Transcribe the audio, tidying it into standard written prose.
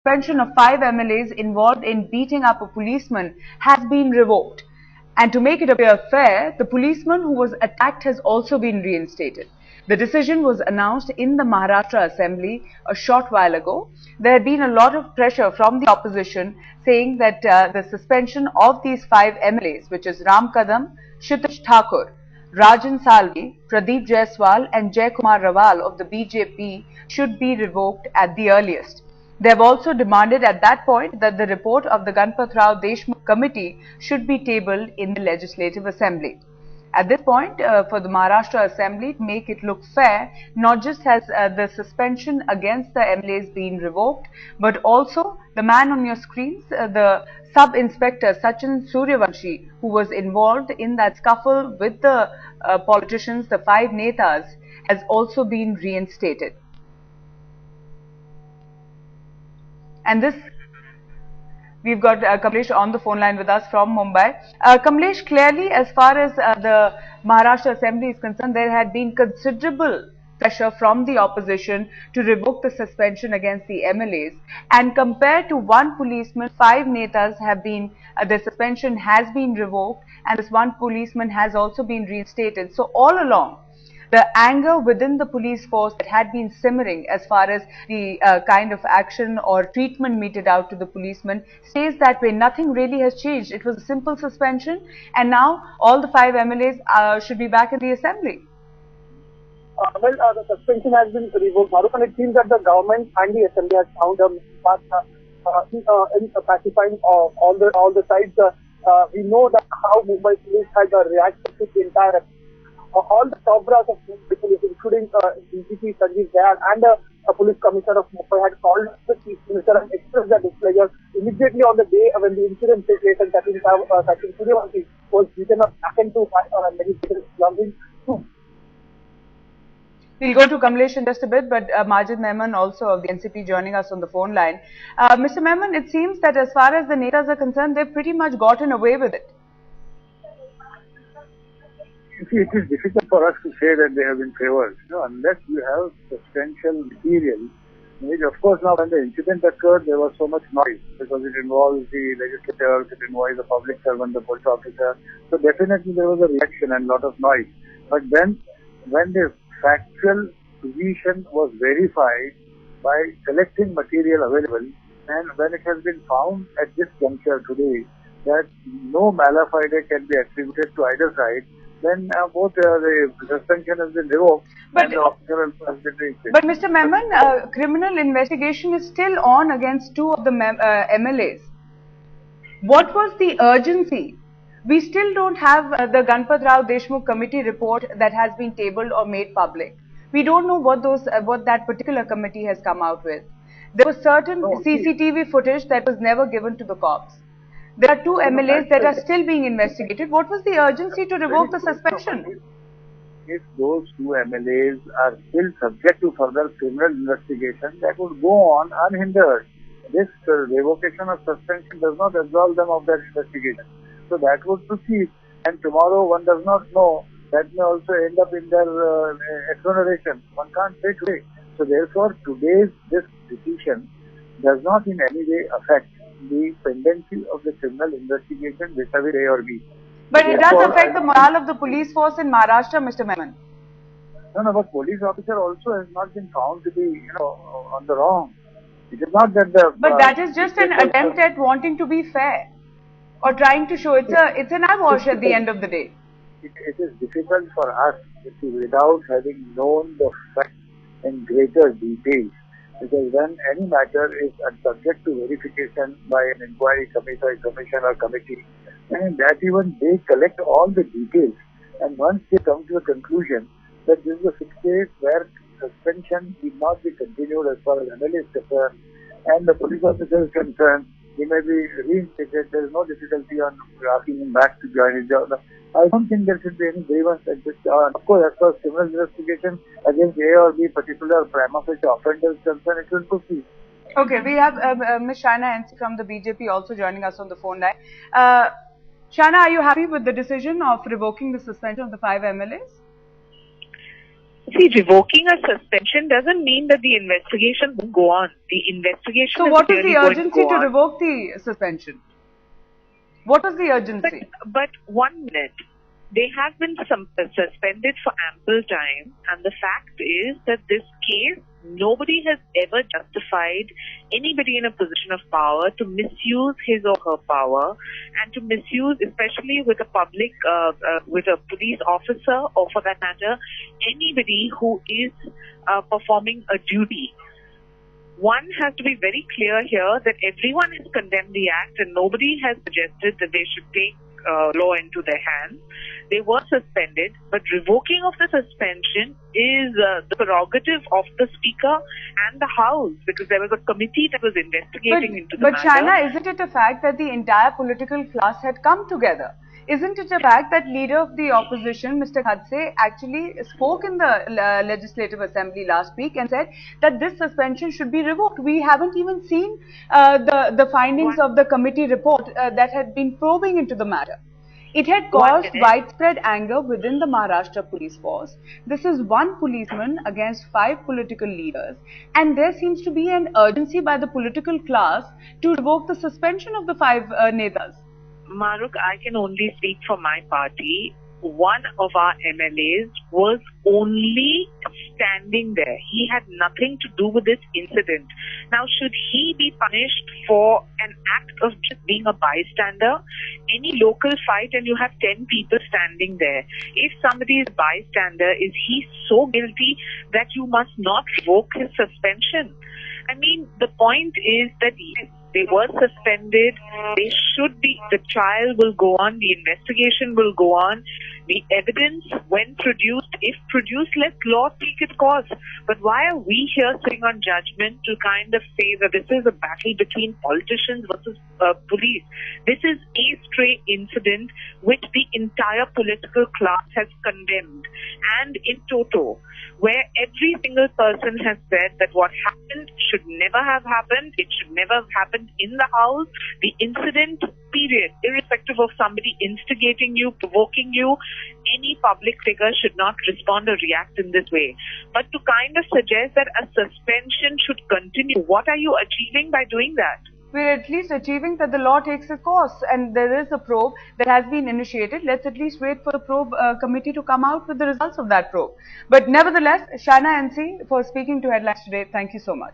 suspension of 5 MLAs involved in beating up a policeman has been revoked. And to make it appear fair, the policeman who was attacked has also been reinstated. The decision was announced in the Maharashtra Assembly a short while ago. There had been a lot of pressure from the opposition saying that the suspension of these 5 MLAs, which is Ram Kadam, Kshitij Thakur, Rajan Salvi, Pradeep Jaiswal and Jai Kumar Rawal of the BJP should be revoked at the earliest. They have also demanded at that point that the report of the Ganpat Rao Deshmukh committee should be tabled in the Legislative Assembly. At this point, for the Maharashtra Assembly to make it look fair, not just has the suspension against the MLAs been revoked, but also the man on your screens, the Sub-Inspector Sanchin Suryavanshi, who was involved in that scuffle with the politicians, the 5 netas, has also been reinstated. And this, we've got Kamlesh on the phone line with us from Mumbai. Kamlesh, clearly as far as the Maharashtra Assembly is concerned, there had been considerable pressure from the opposition to revoke the suspension against the MLAs. And compared to one policeman, 5 netas have been, the suspension has been revoked and this one policeman has also been reinstated. So all along, the anger within the police force that had been simmering as far as the kind of action or treatment meted out to the policemen stays that way. Nothing really has changed. It was a simple suspension and now all the 5 MLAs should be back in the assembly. The suspension has been revoked, and it seems that the government and the assembly has found a path in pacifying all the sides. We know that how Mumbai police had reacted to the entire. All the top brass of Mumbai police, including DGP Sanjeev Dayal and the police commissioner of Mumbai, had called the chief minister and expressed their displeasure immediately on the day when the incident took place and Sanchin Suryavanshi was beaten up back into legislative belonging to. We'll go to Kamlesh in just a bit, but Majid Mehman also of the NCP joining us on the phone line. Mr. Mehman, it seems that as far as the netas are concerned, they've pretty much gotten away with it. You see, it is difficult for us to say that they have been favored, unless you have substantial material. Which, of course, now when the incident occurred, there was so much noise because it involves the legislators, it involves the public servant, the police officer. So definitely there was a reaction and a lot of noise. But then, when the factual position was verified by collecting material available, and when it has been found at this juncture today that no mala fide can be attributed to either side, then both the suspension has been revoked and the officer has been reinstated. But Mr. Mehman, criminal investigation is still on against 2 of the MLAs. What was the urgency? We still don't have the Ganpat Rao Deshmukh committee report that has been tabled or made public. We don't know what that particular committee has come out with. There was certain CCTV footage that was never given to the cops. There are 2 MLAs that are still being investigated. What was the urgency to revoke the suspension? If those 2 MLAs are still subject to further criminal investigation, that would go on unhindered. This revocation of suspension does not absolve them of that investigation. So that would proceed, and tomorrow one does not know, that may also end up in their exoneration. One can't say today. So therefore, today's this decision does not in any way affect the pendency of the criminal investigation vis-a-vis A or B. But it does affect the morale of the police force in Maharashtra, Mr. Mehman. No, but police officer also has not been found to be, on the wrong. It is not that the... But that is just an attempt at wanting to be fair. Or trying to show it's an eyewash at the end of the day. It is difficult for us without having known the facts in greater detail, because when any matter is subject to verification by an inquiry commission or committee, and that even they collect all the details, and once they come to a conclusion that this is a fixed case where suspension will not be continued as far as MLA is concerned, and the police officer is concerned, he may be reinstated. There is no difficulty on asking him back to join his job. I don't think there should be any grievance at this. Of course, as far as criminal investigation against A or B particular prima facie offender is concerned, it will proceed. Okay, we have Ms. Shaina NC from the BJP also joining us on the phone line. Shaina, are you happy with the decision of revoking the suspension of the 5 MLAs? See, revoking a suspension doesn't mean that the investigation will go on. The investigation So is what is clearly the going urgency go to on. revoke the suspension? What was the urgency? But 1 minute. They have been suspended for ample time, and the fact is that this case, nobody has ever justified anybody in a position of power to misuse his or her power, and to misuse, especially with a public, with a police officer, or for that matter, anybody who is performing a duty. One has to be very clear here that everyone has condemned the act, and nobody has suggested that they should take law into their hands. They were suspended, but revoking of the suspension is the prerogative of the Speaker and the House, because there was a committee that was investigating into the matter. But Shaina, isn't it a fact that the entire political class had come together? Isn't it a fact that leader of the opposition, Mr. Khadse, actually spoke in the Legislative Assembly last week and said that this suspension should be revoked? We haven't even seen the findings of the committee report that had been probing into the matter. It had caused widespread anger within the Maharashtra police force. This is one policeman against 5 political leaders, and there seems to be an urgency by the political class to revoke the suspension of the 5 netas. Maruk, I can only speak for my party. One of our MLAs was only standing there. He had nothing to do with this incident. Now, should he be punished for an act of just being a bystander? Any local fight and you have 10 people standing there. If somebody is bystander, is he so guilty that you must not revoke his suspension? I mean, the point is that yes, they were suspended. They should be, the trial will go on, the investigation will go on. The evidence, when produced, if produced, let law take its course. But why are we here sitting on judgment to kind of say that this is a battle between politicians versus police? This is a stray incident which the entire political class has condemned. And in toto, where every single person has said that what happened should never have happened, it should never have happened in the house, the incident, period, irrespective of somebody instigating you, provoking you, any public figure should not respond or react in this way. But to kind of suggest that a suspension should continue, what are you achieving by doing that? We're at least achieving that the law takes its course, and there is a probe that has been initiated. Let's at least wait for the probe committee to come out with the results of that probe. But nevertheless, Shana NC, for speaking to Headlines Today, thank you so much.